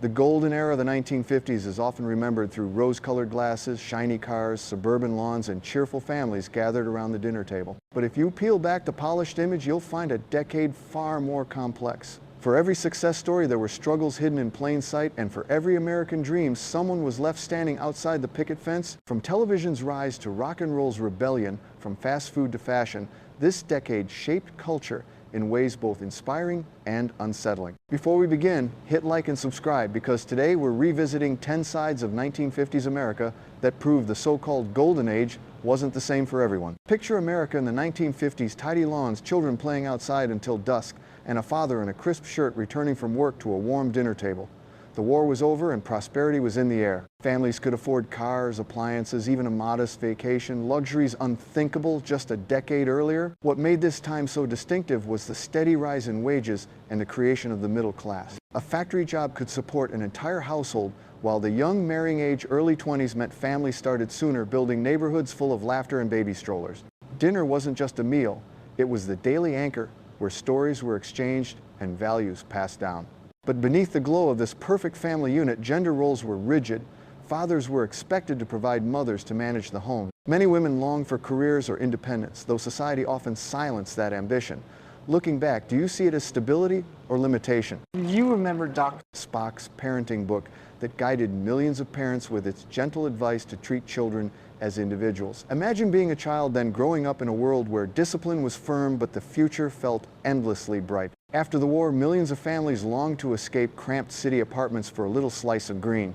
The golden era of the 1950s is often remembered through rose-colored glasses, shiny cars, suburban lawns, and cheerful families gathered around the dinner table. But if you peel back the polished image, you'll find a decade far more complex. For every success story, there were struggles hidden in plain sight, and for every American dream, someone was left standing outside the picket fence. From television's rise to rock and roll's rebellion, from fast food to fashion, this decade shaped culture in ways both inspiring and unsettling. Before we begin, hit like and subscribe, because today we're revisiting 10 sides of 1950s America that prove the so-called golden age wasn't the same for everyone. Picture America in the 1950s, tidy lawns, children playing outside until dusk, and a father in a crisp shirt returning from work to a warm dinner table. The war was over and prosperity was in the air. Families could afford cars, appliances, even a modest vacation, luxuries unthinkable just a decade earlier. What made this time so distinctive was the steady rise in wages and the creation of the middle class. A factory job could support an entire household, while the young marrying age, early 20s, meant families started sooner, building neighborhoods full of laughter and baby strollers. Dinner wasn't just a meal, it was the daily anchor where stories were exchanged and values passed down. But beneath the glow of this perfect family unit, gender roles were rigid. Fathers were expected to provide, mothers to manage the home. Many women longed for careers or independence, though society often silenced that ambition. Looking back, do you see it as stability or limitation? You remember Dr. Spock's parenting book that guided millions of parents with its gentle advice to treat children as individuals. Imagine being a child then growing up in a world where discipline was firm but the future felt endlessly bright. After the war, millions of families longed to escape cramped city apartments for a little slice of green.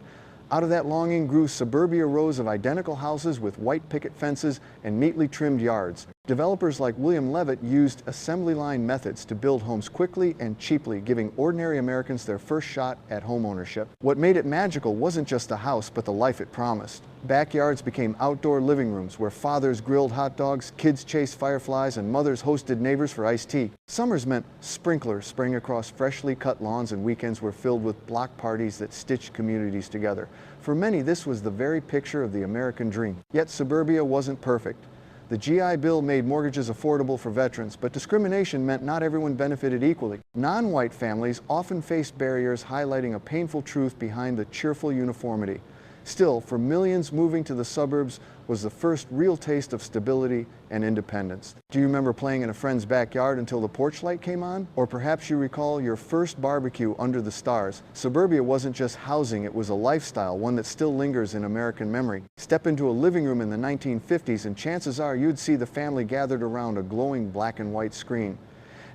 Out of that longing grew suburbia rows of identical houses with white picket fences and neatly trimmed yards. Developers like William Levitt used assembly line methods to build homes quickly and cheaply, giving ordinary Americans their first shot at homeownership. What made it magical wasn't just the house, but the life it promised. Backyards became outdoor living rooms where fathers grilled hot dogs, kids chased fireflies, and mothers hosted neighbors for iced tea. Summers meant sprinklers spraying across freshly cut lawns, and weekends were filled with block parties that stitched communities together. For many, this was the very picture of the American dream. Yet suburbia wasn't perfect. The GI Bill made mortgages affordable for veterans, but discrimination meant not everyone benefited equally. Non-white families often faced barriers, highlighting a painful truth behind the cheerful uniformity. Still, for millions, moving to the suburbs was the first real taste of stability and independence. Do you remember playing in a friend's backyard until the porch light came on? Or perhaps you recall your first barbecue under the stars. Suburbia wasn't just housing, it was a lifestyle, one that still lingers in American memory. Step into a living room in the 1950s and chances are you'd see the family gathered around a glowing black and white screen.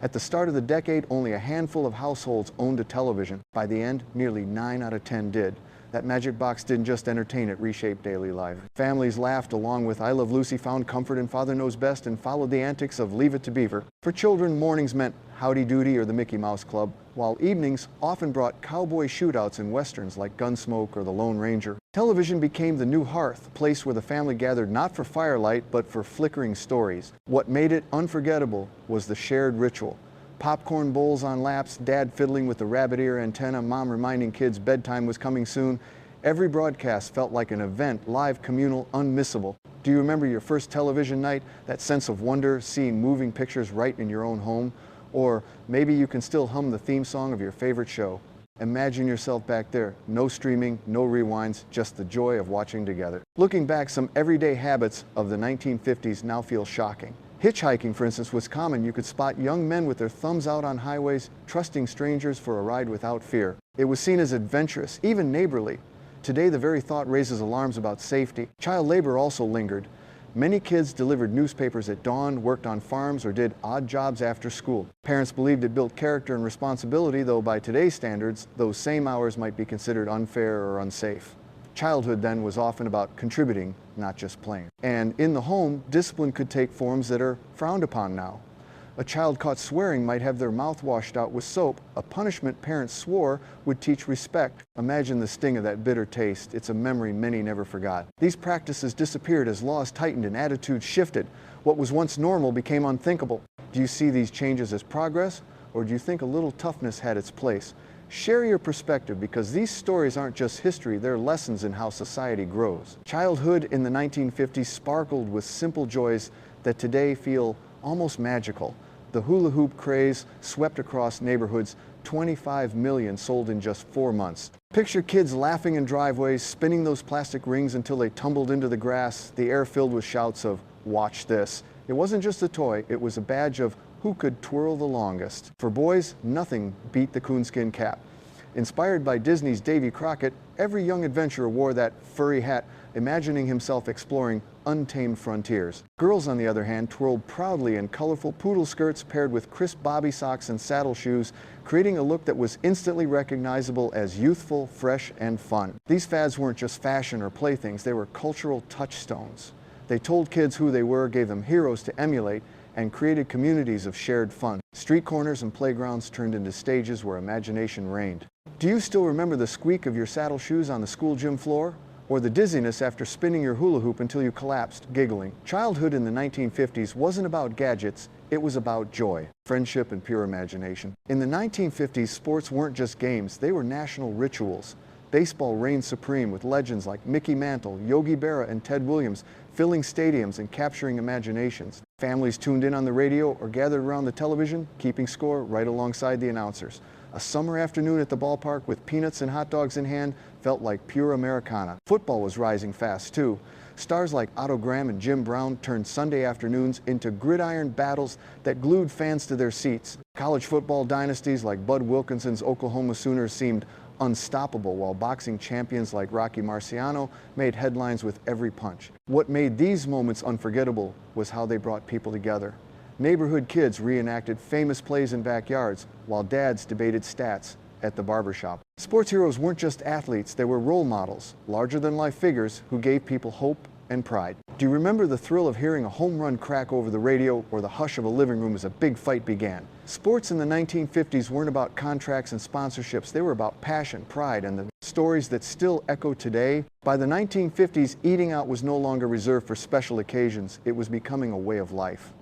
At the start of the decade, only a handful of households owned a television. By the end, nearly 9 out of 10 did. That magic box didn't just entertain, it reshaped daily life. Families laughed along with I Love Lucy, found comfort in Father Knows Best, and followed the antics of Leave It to Beaver. For children, mornings meant Howdy Doody or the Mickey Mouse Club, while evenings often brought cowboy shootouts in westerns like Gunsmoke or The Lone Ranger. Television became the new hearth, a place where the family gathered not for firelight, but for flickering stories. What made it unforgettable was the shared ritual. Popcorn bowls on laps, dad fiddling with the rabbit ear antenna, mom reminding kids bedtime was coming soon. Every broadcast felt like an event, live, communal, unmissable. Do you remember your first television night, that sense of wonder, seeing moving pictures right in your own home? Or maybe you can still hum the theme song of your favorite show. Imagine yourself back there, no streaming, no rewinds, just the joy of watching together. Looking back, some everyday habits of the 1950s now feel shocking. Hitchhiking, for instance, was common. You could spot young men with their thumbs out on highways, trusting strangers for a ride without fear. It was seen as adventurous, even neighborly. Today, the very thought raises alarms about safety. Child labor also lingered. Many kids delivered newspapers at dawn, worked on farms, or did odd jobs after school. Parents believed it built character and responsibility, though by today's standards, those same hours might be considered unfair or unsafe. Childhood then was often about contributing, not just playing. And in the home, discipline could take forms that are frowned upon now. A child caught swearing might have their mouth washed out with soap. A punishment parents swore would teach respect. Imagine the sting of that bitter taste. It's a memory many never forgot. These practices disappeared as laws tightened and attitudes shifted. What was once normal became unthinkable. Do you see these changes as progress, or do you think a little toughness had its place? Share your perspective, because these stories aren't just history, they're lessons in how society grows. Childhood in the 1950s sparkled with simple joys that today feel almost magical. The hula hoop craze swept across neighborhoods, 25 million sold in just 4 months. Picture kids laughing in driveways, spinning those plastic rings until they tumbled into the grass, the air filled with shouts of, "Watch this." It wasn't just a toy, it was a badge of who could twirl the longest. For boys, nothing beat the coonskin cap. Inspired by Disney's Davy Crockett, every young adventurer wore that furry hat, imagining himself exploring untamed frontiers. Girls, on the other hand, twirled proudly in colorful poodle skirts paired with crisp bobby socks and saddle shoes, creating a look that was instantly recognizable as youthful, fresh, and fun. These fads weren't just fashion or playthings, they were cultural touchstones. They told kids who they were, gave them heroes to emulate, and created communities of shared fun. Street corners and playgrounds turned into stages where imagination reigned. Do you still remember the squeak of your saddle shoes on the school gym floor? Or the dizziness after spinning your hula hoop until you collapsed, giggling? Childhood in the 1950s wasn't about gadgets, it was about joy, friendship, and pure imagination. In the 1950s, sports weren't just games, they were national rituals. Baseball reigned supreme with legends like Mickey Mantle, Yogi Berra, and Ted Williams filling stadiums and capturing imaginations. Families tuned in on the radio or gathered around the television, keeping score right alongside the announcers. A summer afternoon at the ballpark with peanuts and hot dogs in hand felt like pure Americana. Football was rising fast, too. Stars like Otto Graham and Jim Brown turned Sunday afternoons into gridiron battles that glued fans to their seats. College football dynasties like Bud Wilkinson's Oklahoma Sooners seemed unstoppable, while boxing champions like Rocky Marciano made headlines with every punch. What made these moments unforgettable was how they brought people together. Neighborhood kids reenacted famous plays in backyards, while dads debated stats at the barbershop. Sports heroes weren't just athletes, they were role models, larger-than-life figures who gave people hope and pride. Do you remember the thrill of hearing a home run crack over the radio or the hush of a living room as a big fight began? Sports in the 1950s weren't about contracts and sponsorships, they were about passion, pride, and the stories that still echo today. By the 1950s, eating out was no longer reserved for special occasions, it was becoming a way of life.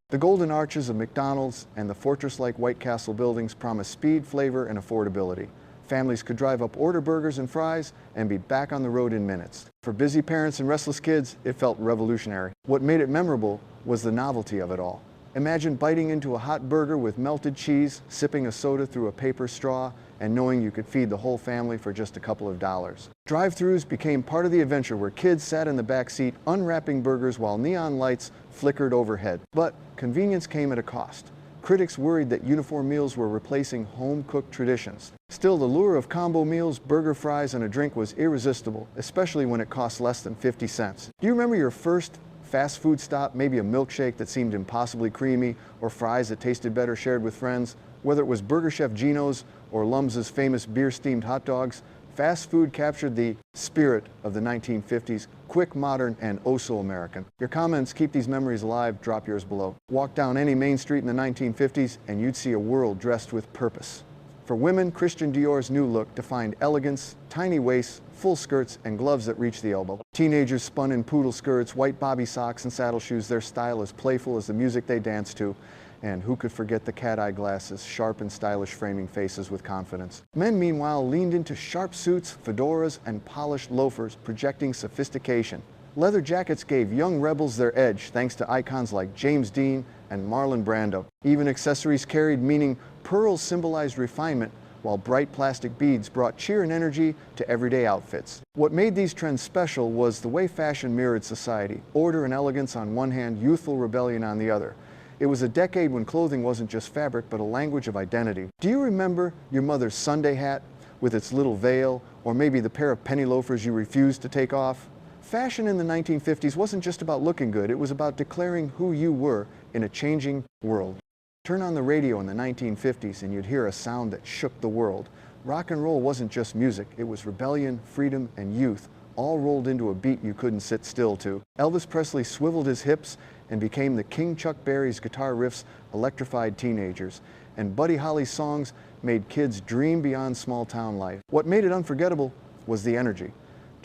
The golden arches of McDonald's and the fortress-like White Castle buildings promised speed, flavor, and affordability. Families could drive up, order burgers and fries, and be back on the road in minutes. For busy parents and restless kids, it felt revolutionary. What made it memorable was the novelty of it all. Imagine biting into a hot burger with melted cheese, sipping a soda through a paper straw, and knowing you could feed the whole family for just a couple of dollars. Drive-thrus became part of the adventure where kids sat in the back seat unwrapping burgers while neon lights flickered overhead. But convenience came at a cost. Critics worried that uniform meals were replacing home-cooked traditions. Still, the lure of combo meals, burger, fries, and a drink was irresistible, especially when it cost less than 50 cents. Do you remember your first fast food stop, maybe a milkshake that seemed impossibly creamy, or fries that tasted better shared with friends? Whether it was Burger Chef Gino's or Lums's famous beer-steamed hot dogs, fast food captured the spirit of the 1950s, quick, modern, and oh-so-American. Your comments keep these memories alive. Drop yours below. Walk down any main street in the 1950s and you'd see a world dressed with purpose. For women, Christian Dior's new look defined elegance, tiny waists, full skirts, and gloves that reached the elbow. Teenagers spun in poodle skirts, white bobby socks, and saddle shoes, their style as playful as the music they danced to. And who could forget the cat-eye glasses, sharp and stylish framing faces with confidence. Men, meanwhile, leaned into sharp suits, fedoras, and polished loafers, projecting sophistication. Leather jackets gave young rebels their edge, thanks to icons like James Dean and Marlon Brando. Even accessories carried meaning. Pearls symbolized refinement, while bright plastic beads brought cheer and energy to everyday outfits. What made these trends special was the way fashion mirrored society. Order and elegance on one hand, youthful rebellion on the other. It was a decade when clothing wasn't just fabric, but a language of identity. Do you remember your mother's Sunday hat with its little veil, or maybe the pair of penny loafers you refused to take off? Fashion in the 1950s wasn't just about looking good, it was about declaring who you were in a changing world. Turn on the radio in the 1950s and you'd hear a sound that shook the world. Rock and roll wasn't just music, it was rebellion, freedom, and youth, all rolled into a beat you couldn't sit still to. Elvis Presley swiveled his hips and became the King Chuck Berry's guitar riffs electrified teenagers. And Buddy Holly's songs made kids dream beyond small-town life. What made it unforgettable was the energy.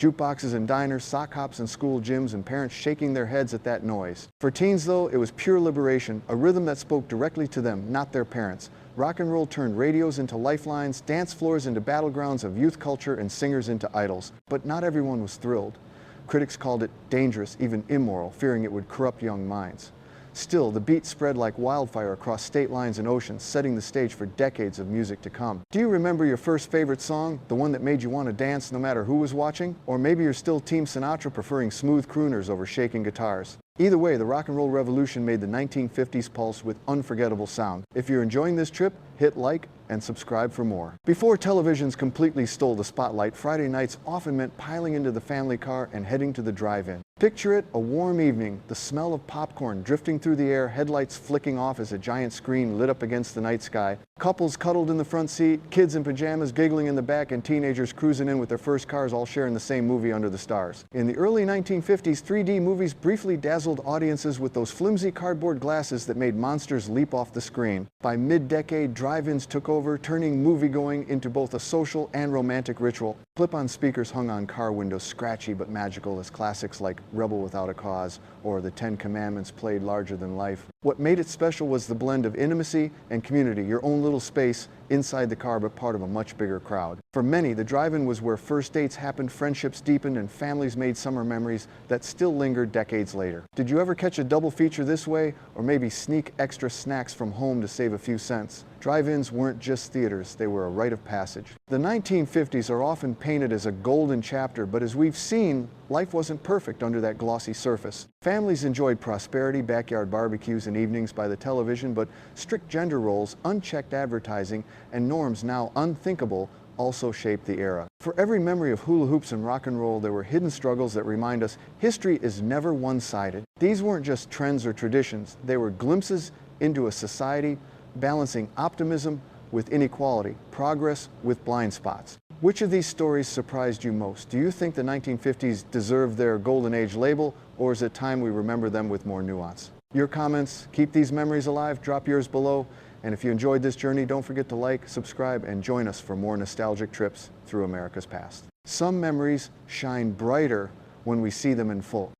Jukeboxes in diners, sock hops in school gyms, and parents shaking their heads at that noise. For teens, though, it was pure liberation, a rhythm that spoke directly to them, not their parents. Rock and roll turned radios into lifelines, dance floors into battlegrounds of youth culture, and singers into idols. But not everyone was thrilled. Critics called it dangerous, even immoral, fearing it would corrupt young minds. Still, the beat spread like wildfire across state lines and oceans, setting the stage for decades of music to come. Do you remember your first favorite song, the one that made you want to dance no matter who was watching? Or maybe you're still Team Sinatra, preferring smooth crooners over shaking guitars. Either way, the rock and roll revolution made the 1950s pulse with unforgettable sound. If you're enjoying this trip, hit like and subscribe for more. Before televisions completely stole the spotlight, Friday nights often meant piling into the family car and heading to the drive-in. Picture it, a warm evening, the smell of popcorn drifting through the air, headlights flicking off as a giant screen lit up against the night sky, couples cuddled in the front seat, kids in pajamas giggling in the back, and teenagers cruising in with their first cars, all sharing the same movie under the stars. In the early 1950s, 3D movies briefly dazzled audiences with those flimsy cardboard glasses that made monsters leap off the screen. By mid-decade, drive-ins took over, turning moviegoing into both a social and romantic ritual. Clip-on speakers hung on car windows, scratchy but magical, as classics like Rebel Without a Cause or The Ten Commandments played larger than life. What made it special was the blend of intimacy and community, your own little space inside the car but part of a much bigger crowd. For many, the drive-in was where first dates happened, friendships deepened, and families made summer memories that still linger decades later. Did you ever catch a double feature this way, or maybe sneak extra snacks from home to save a few cents? Drive-ins weren't just theaters, they were a rite of passage. The 1950s are often painted as a golden chapter, but as we've seen, life wasn't perfect under that glossy surface. Families enjoyed prosperity, backyard barbecues, and evenings by the television, but strict gender roles, unchecked advertising, and norms now unthinkable also shaped the era. For every memory of hula hoops and rock and roll, there were hidden struggles that remind us history is never one-sided. These weren't just trends or traditions, they were glimpses into a society balancing optimism with inequality, progress with blind spots. Which of these stories surprised you most? Do you think the 1950s deserve their golden age label, or is it time we remember them with more nuance? Your comments keep these memories alive. Drop yours below. And if you enjoyed this journey, don't forget to like, subscribe, and join us for more nostalgic trips through America's past. Some memories shine brighter when we see them in full.